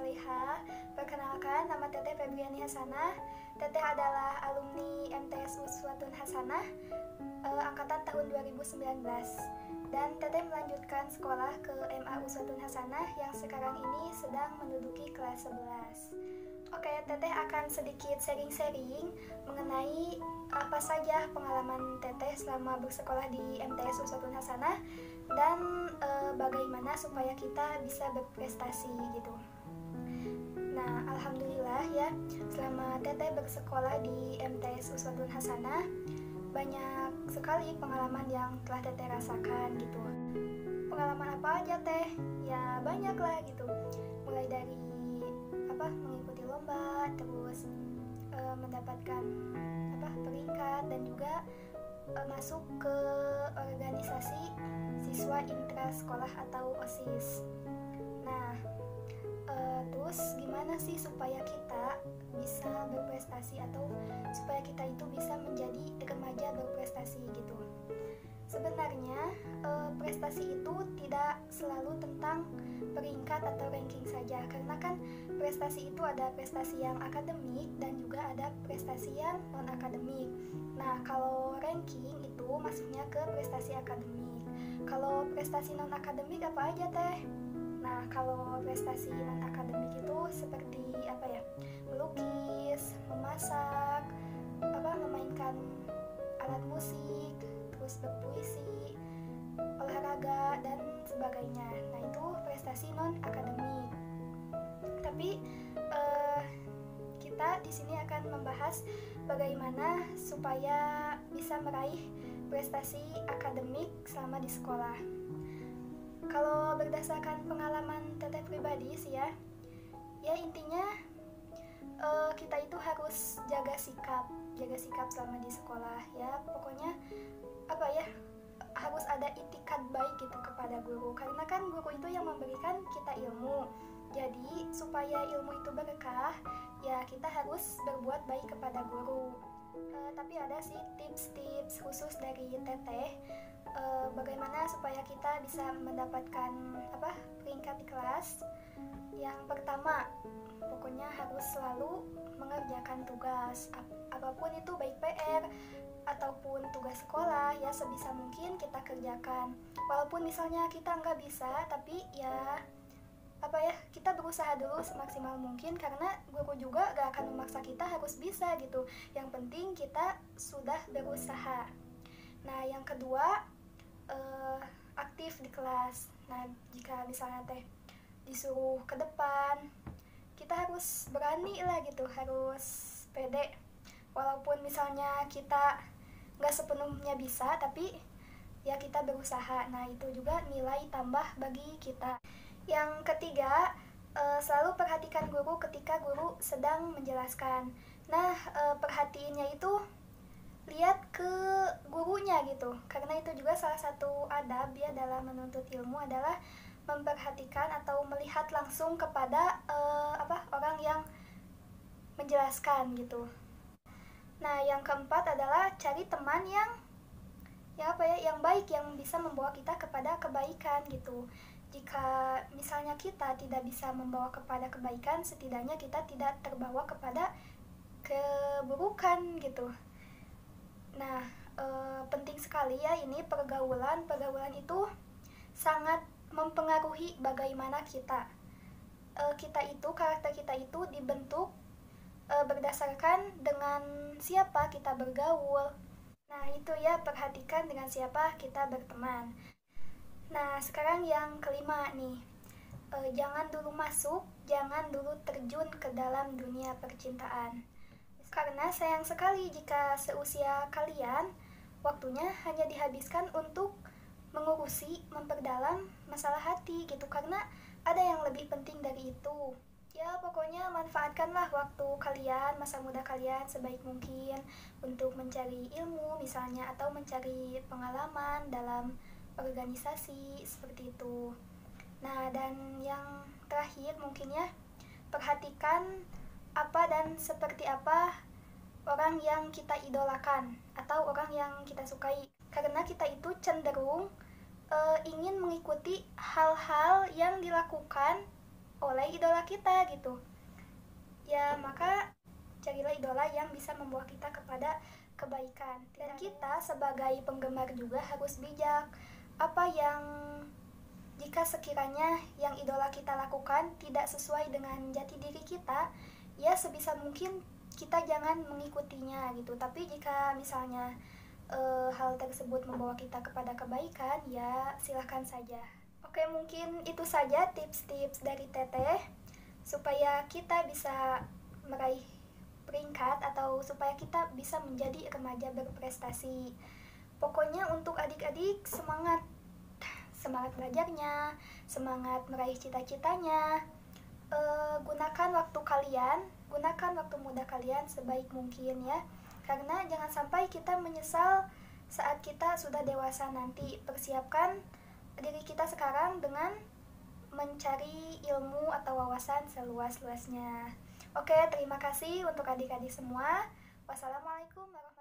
Saleha. Perkenalkan, nama Teteh Febriani Hasanah. Teteh adalah alumni MTS Uswatun Hasanah angkatan tahun 2019. Dan Teteh melanjutkan sekolah ke MA Uswatun Hasanah yang sekarang ini sedang menduduki kelas 11. Oke, Teteh akan sedikit sharing-sharing mengenai apa saja pengalaman Teteh selama bersekolah di MTS Uswatun Hasanah dan bagaimana supaya kita bisa berprestasi gitu. Nah, alhamdulillah ya, selama Teteh bersekolah di MTS Uswatun Hasanah banyak sekali pengalaman yang telah Teteh rasakan gitu. Pengalaman apa aja Teh? Ya banyak lah gitu. Mulai dari mengikuti lomba, terus mendapatkan peringkat dan juga masuk ke organisasi siswa intrasekolah atau OSIS. Nah, terus gimana sih supaya kita bisa berprestasi atau supaya kita itu bisa menjadi remaja berprestasi gitu. Sebenarnya prestasi itu tidak selalu tentang peringkat atau ranking saja, karena kan prestasi itu ada prestasi yang akademik dan juga ada prestasi yang non-akademik. Nah, kalau ranking itu masuknya ke prestasi akademik. Kalau prestasi non-akademik apa aja Teh? Nah, kalau prestasi non-akademik itu seperti melukis, memasak, memainkan alat musik, terus berpuisi, olahraga, dan sebagainya. Nah, itu prestasi non-akademik. Tapi kita di sini akan membahas bagaimana supaya bisa meraih prestasi akademik selama di sekolah. Kalau berdasarkan pengalaman Teteh pribadi sih ya intinya kita itu harus jaga sikap selama di sekolah ya. Pokoknya harus ada itikat baik gitu kepada guru, karena kan guru itu yang memberikan kita ilmu. Jadi supaya ilmu itu berkah ya kita harus berbuat baik kepada guru. Tapi ada sih tips-tips khusus dari Teteh bagaimana supaya kita bisa mendapatkan peringkat di kelas. Yang pertama, pokoknya harus selalu mengerjakan tugas, apapun itu, baik PR ataupun tugas sekolah ya, sebisa mungkin kita kerjakan. Walaupun misalnya kita nggak bisa, tapi kita berusaha dulu semaksimal mungkin, karena guru juga gak akan memaksa kita harus bisa gitu. Yang penting kita sudah berusaha. Nah, yang kedua, aktif di kelas. Nah, jika misalnya Teh disuruh ke depan, kita harus berani lah gitu, harus pede. Walaupun misalnya kita gak sepenuhnya bisa, tapi ya kita berusaha. Nah, itu juga nilai tambah bagi kita. Yang ketiga, selalu perhatikan guru ketika guru sedang menjelaskan. Nah, perhatiinnya itu lihat ke gurunya gitu, karena itu juga salah satu adab ya dalam menuntut ilmu adalah memperhatikan atau melihat langsung kepada orang yang menjelaskan gitu. Nah, yang keempat adalah cari teman yang baik, yang bisa membawa kita kepada kebaikan gitu. Jika misalnya kita tidak bisa membawa kepada kebaikan, setidaknya kita tidak terbawa kepada keburukan gitu. Nah, penting sekali ya ini pergaulan itu sangat mempengaruhi bagaimana karakter kita itu dibentuk berdasarkan dengan siapa kita bergaul. Nah, itu ya, perhatikan dengan siapa kita berteman. Nah, sekarang yang kelima nih, jangan dulu terjun ke dalam dunia percintaan. Karena sayang sekali jika seusia kalian waktunya hanya dihabiskan untuk memperdalam masalah hati gitu, karena ada yang lebih penting dari itu. Ya, pokoknya manfaatkanlah waktu kalian, masa muda kalian sebaik mungkin untuk mencari ilmu misalnya, atau mencari pengalaman dalam organisasi seperti itu. Nah, dan yang terakhir mungkin ya, perhatikan apa dan seperti apa orang yang kita idolakan atau orang yang kita sukai, karena kita itu cenderung ingin mengikuti hal-hal yang dilakukan oleh idola kita gitu. Ya, maka carilah idola yang bisa membawa kita kepada kebaikan. Dan kita sebagai penggemar juga harus bijak. Apa yang jika sekiranya yang idola kita lakukan tidak sesuai dengan jati diri kita, ya sebisa mungkin kita jangan mengikutinya gitu. Tapi jika misalnya hal tersebut membawa kita kepada kebaikan, ya silahkan saja. Oke, mungkin itu saja tips-tips dari Teteh supaya kita bisa meraih peringkat atau supaya kita bisa menjadi remaja berprestasi. Pokoknya untuk adik-adik semangat belajarnya, semangat meraih cita-citanya. Gunakan waktu muda kalian sebaik mungkin ya. Karena jangan sampai kita menyesal saat kita sudah dewasa nanti. Persiapkan diri kita sekarang dengan mencari ilmu atau wawasan seluas-luasnya. Oke, terima kasih untuk adik-adik semua. Wassalamualaikum warahmatullahi wabarakatuh.